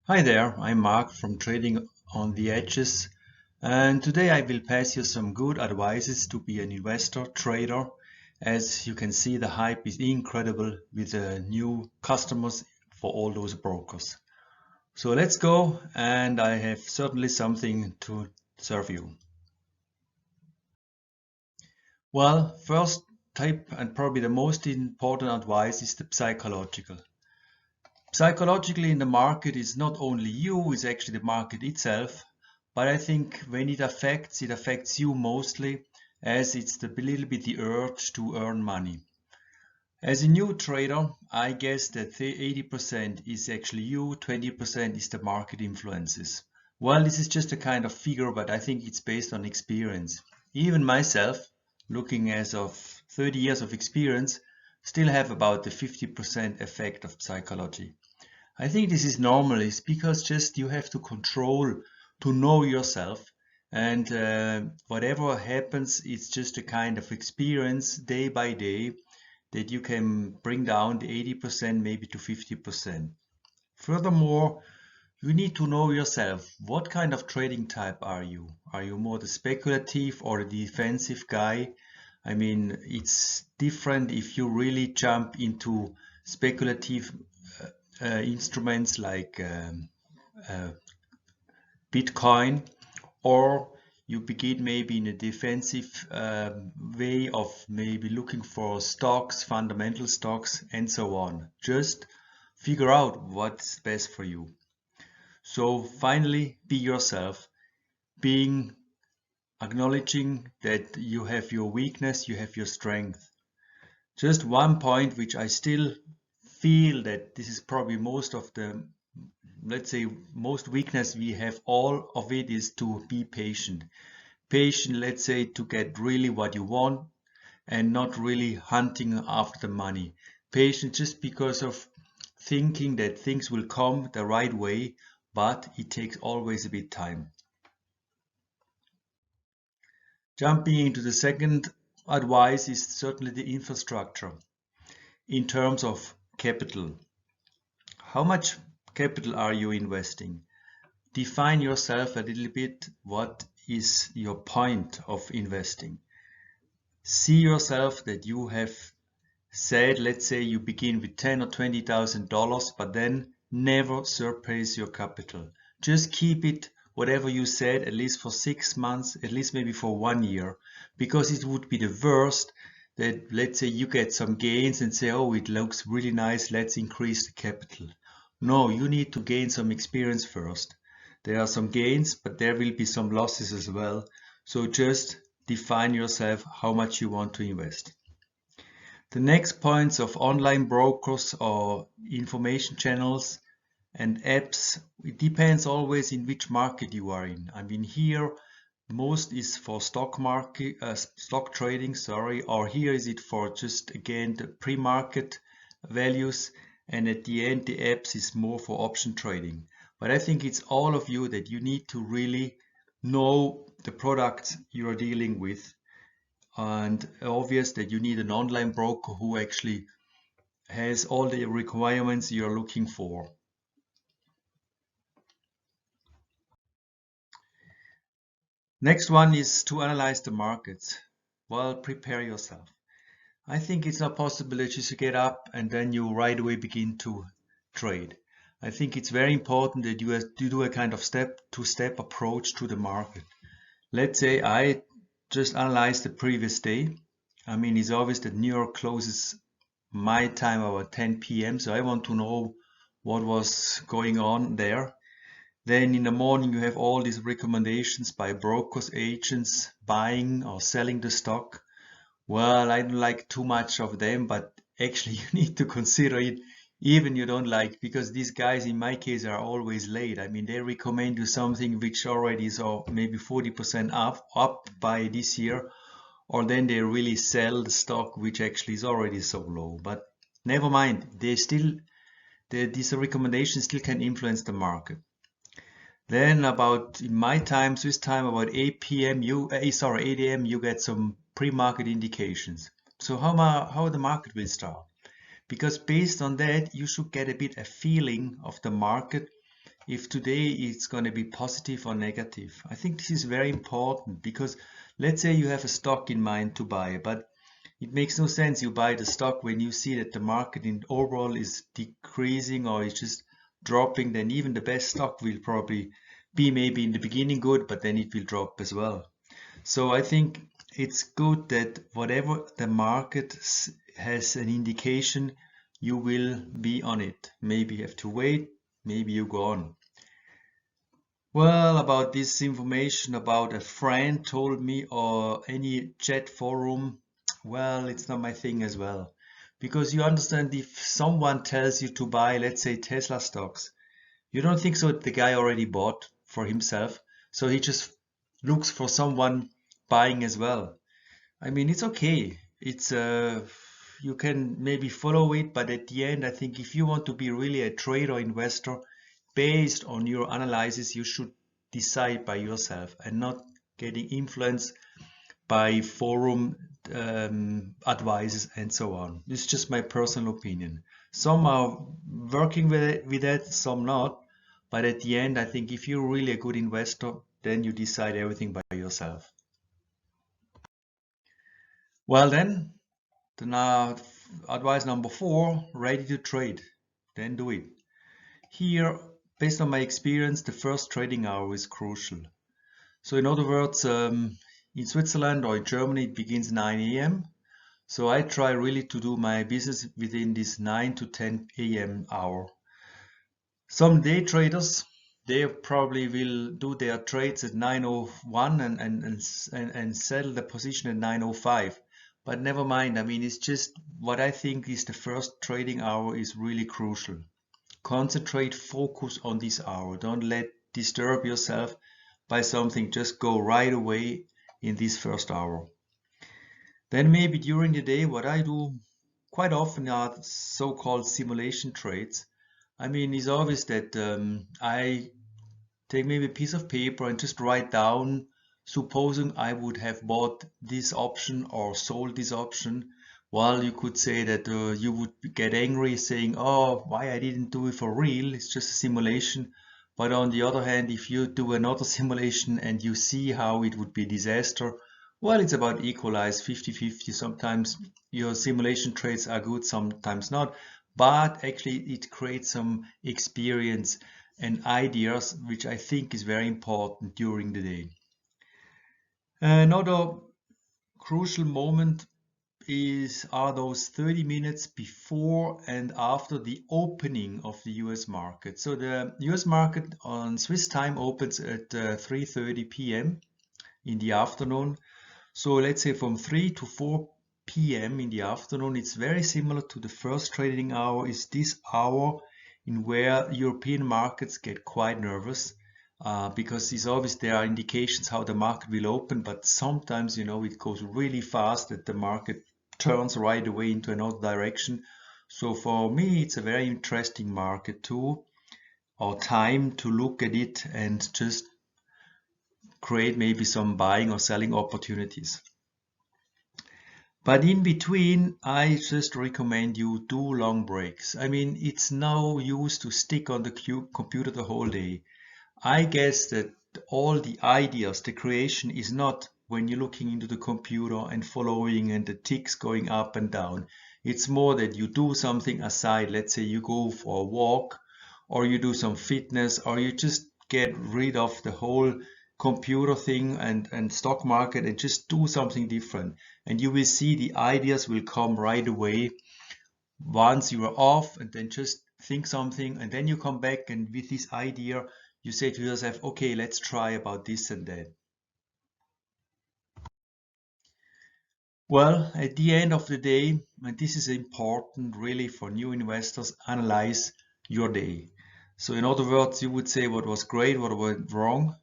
Hi there, I'm Mark from Trading on the Edges, and today I will pass you some good advices to be an investor, trader. As you can see, the hype is incredible with the new customers for all those brokers. So let's go, and I have certainly something to serve you. Well, first type and probably the most important advice is the psychological. Psychologically in the market is not only you, it's actually the market itself. But I think when it affects you mostly as it's the little bit the urge to earn money. As a new trader, I guess that 80% is actually you, 20% is the market influences. Well, this is just a kind of figure, but I think it's based on experience. Even myself, looking as of 30 years of experience, still have about the 50% effect of psychology. I think this is normal. It's because just you have to control to know yourself, and whatever happens, it's just a kind of experience day by day that you can bring down the 80% maybe to 50%. Furthermore, you need to know yourself. What kind of trading type are you? Are you more the speculative or the defensive guy? I mean, it's different if you really jump into speculative instruments like Bitcoin, or you begin maybe in a defensive way of maybe looking for stocks, fundamental stocks, and so on. Just figure out what's best for you. So finally, be yourself, being acknowledging that you have your weakness, you have your strength. Just one point which I still feel that this is probably most of the, let's say, most weakness we have, all of it is to be patient. Patient, let's say, to get really what you want and not really hunting after the money. Patient just because of thinking that things will come the right way, but it takes always a bit time. Jumping into the second advice is certainly the infrastructure in terms of capital. How much capital are you investing? Define yourself a little bit. What is your point of investing? See yourself that you have said, let's say you begin with $10,000 or $20,000, but then never surpass your capital. Just keep it whatever you said, at least for 6 months, at least maybe for 1 year, because it would be the worst that, let's say, you get some gains and say, oh, it looks really nice, let's increase the capital. No, you need to gain some experience first. There are some gains, but there will be some losses as well. So just define yourself how much you want to invest. The next points of online brokers or information channels and apps, it depends always in which market you are in. I mean, here most is for stock trading, sorry, or here is it for just again the pre-market values, and at the end the apps is more for option trading. But I think it's all of you that you need to really know the products you are dealing with, and obvious that you need an online broker who actually has all the requirements you're looking for. Next one is to analyze the markets. Well, prepare yourself. I think it's not possible that you just get up and then you right away begin to trade. I think it's very important that you do a kind of step-to-step approach to the market. Let's say I just analyzed the previous day. I mean, it's obvious that New York closes my time about 10 p.m. So I want to know what was going on there. Then in the morning you have all these recommendations by brokers, agents, buying or selling the stock. Well, I don't like too much of them, but actually you need to consider it even you don't like, because these guys in my case are always late. I mean, they recommend you something which already is maybe 40% up by this year, or then they really sell the stock which actually is already so low. But never mind, these recommendations still can influence the market. Then about in my time, Swiss time, about 8 p.m. 8 a.m. you get some pre-market indications. So how the market will start? Because based on that, you should get a bit a feeling of the market. if today it's going to be positive or negative. I think this is very important because let's say you have a stock in mind to buy, but it makes no sense you buy the stock when you see that the market in overall is decreasing or is just dropping. Then even the best stock will probably be maybe in the beginning good, but then it will drop as well. So I think it's good that whatever the market has an indication, you will be on it. Maybe you have to wait, maybe you go on. Well, about this information about a friend told me or any chat forum, well, it's not my thing as well. Because you understand, if someone tells you to buy, let's say Tesla stocks, you don't think so the guy already bought for himself, so he just looks for someone buying as well. I mean, it's okay. It's you can maybe follow it, but at the end, I think if you want to be really a trader investor, based on your analysis, you should decide by yourself and not getting influenced by forum advices and so on. This is just my personal opinion. Some are working with that, some not. But at the end, I think if you're really a good investor, then you decide everything by yourself. Well then, advice number 4, ready to trade. Then do it. Here, based on my experience, the first trading hour is crucial. So in other words, in Switzerland or in Germany, it begins 9 a.m. So I try really to do my business within this 9 to 10 a.m. hour. Some day traders, they probably will do their trades at 9:01 and settle the position at 9:05. But never mind, I mean, it's just what I think is the first trading hour is really crucial. Concentrate, focus on this hour. Don't let disturb yourself by something. Just go right away in this first hour. Then maybe during the day, what I do quite often are so-called simulation trades. I mean, it's obvious that I take maybe a piece of paper and just write down, supposing I would have bought this option or sold this option. While you could say that you would get angry saying, oh, why I didn't do it for real, it's just a simulation. But on the other hand, if you do another simulation and you see how it would be a disaster, well, it's about equalized 50-50. Sometimes your simulation trades are good, sometimes not, but actually it creates some experience and ideas, which I think is very important during the day. Another crucial moment are those 30 minutes before and after the opening of the US market. So the US market on Swiss time opens at 3:30 p.m. in the afternoon. So let's say from 3 to 4 p.m. in the afternoon, it's very similar to the first trading hour. Is this hour in where European markets get quite nervous because it's obvious there are indications how the market will open, but sometimes, you know, it goes really fast that the market turns right away into another direction. So for me, it's a very interesting market too, or time to look at it and just create maybe some buying or selling opportunities. But in between, I just recommend you do long breaks. I mean, it's no use to stick on the computer the whole day. I guess that all the ideas, the creation is not when you're looking into the computer and following and the ticks going up and down. It's more that you do something aside. Let's say you go for a walk or you do some fitness or you just get rid of the whole computer thing and stock market and just do something different. And you will see the ideas will come right away once you are off, and then just think something and then you come back and with this idea you say to yourself, okay, let's try about this and that. Well, at the end of the day, and this is important really for new investors, analyze your day. So in other words, you would say what was great, what went wrong.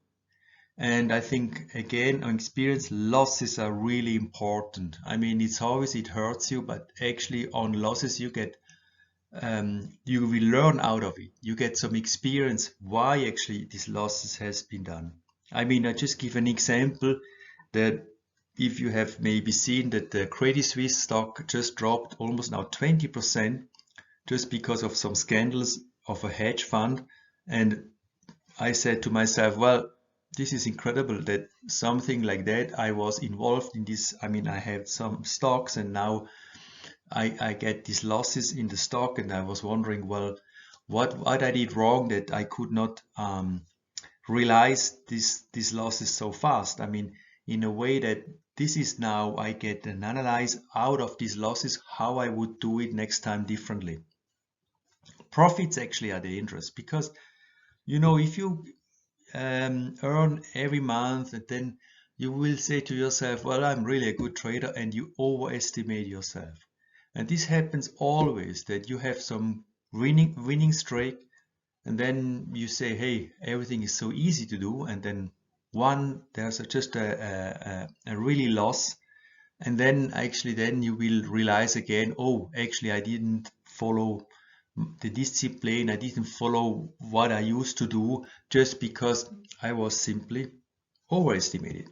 And I think, again, on experience, losses are really important. I mean, it's always, it hurts you, but actually on losses you get, you will learn out of it. You get some experience why actually these losses has been done. I mean, I just give an example that if you have maybe seen that the Credit Suisse stock just dropped almost now 20% just because of some scandals of a hedge fund. And I said to myself, well, this is incredible that something like that I was involved in this. I mean, I have some stocks and now I get these losses in the stock, and I was wondering, well, what I did wrong that I could not realize these losses so fast. I mean, in a way that this is now I get an analyze out of these losses how I would do it next time differently. Profits actually are dangerous because if you earn every month and then you will say to yourself, well, I'm really a good trader, and you overestimate yourself. And this happens always, that you have some winning streak and then you say, hey, everything is so easy to do, and then there's just a really loss, and then actually then you will realize again, oh, actually I didn't follow the discipline, I didn't follow what I used to do just because I was simply overestimated.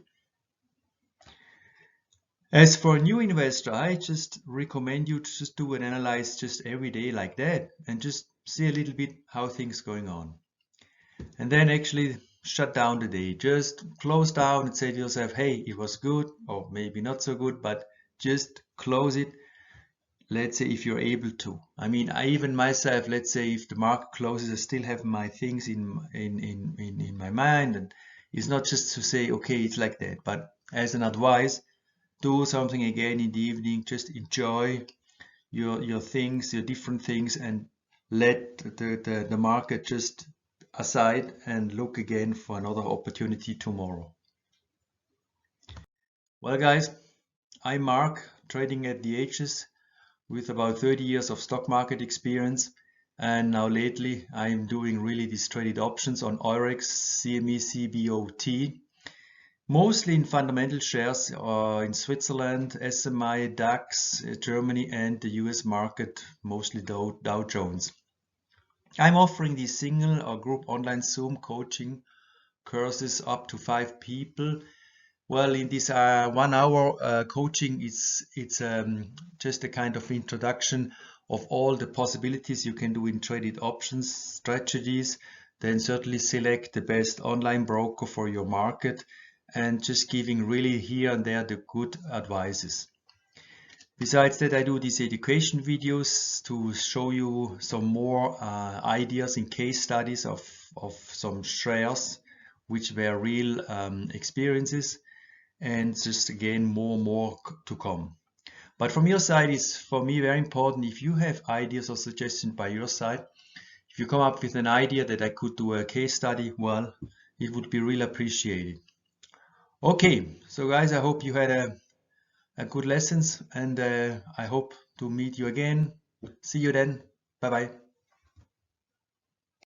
As for a new investor, I just recommend you to just do an analyze just every day like that and just see a little bit how things going on. And then actually shut down the day. Just close down and say to yourself, hey, it was good, or maybe not so good, but just close it. Let's say if you're able to. I mean, I even myself, let's say if the market closes, I still have my things in my mind, and it's not just to say, okay, it's like that, but as an advice, do something again in the evening, just enjoy your things, your different things, and let the market just aside and look again for another opportunity tomorrow. Well, guys, I'm Mark, trading at the H's with about 30 years of stock market experience. And now lately, I'm doing really these traded options on Eurex, CME, CBOT, mostly in fundamental shares in Switzerland, SMI, DAX, Germany, and the US market, mostly Dow Jones. I'm offering these single or group online Zoom coaching courses up to 5 people. Well, in this 1 hour coaching, it's just a kind of introduction of all the possibilities you can do in traded options strategies. Then certainly select the best online broker for your market, and just giving really here and there the good advices. Besides that, I do these education videos to show you some more ideas and case studies of some shares which were real experiences, and just again more to come. But from your side, it's for me very important, if you have ideas or suggestions by your side, if you come up with an idea that I could do a case study, well, it would be really appreciated. Okay, so guys, I hope you had a good lessons, and I hope to meet you again. See you then. Bye bye.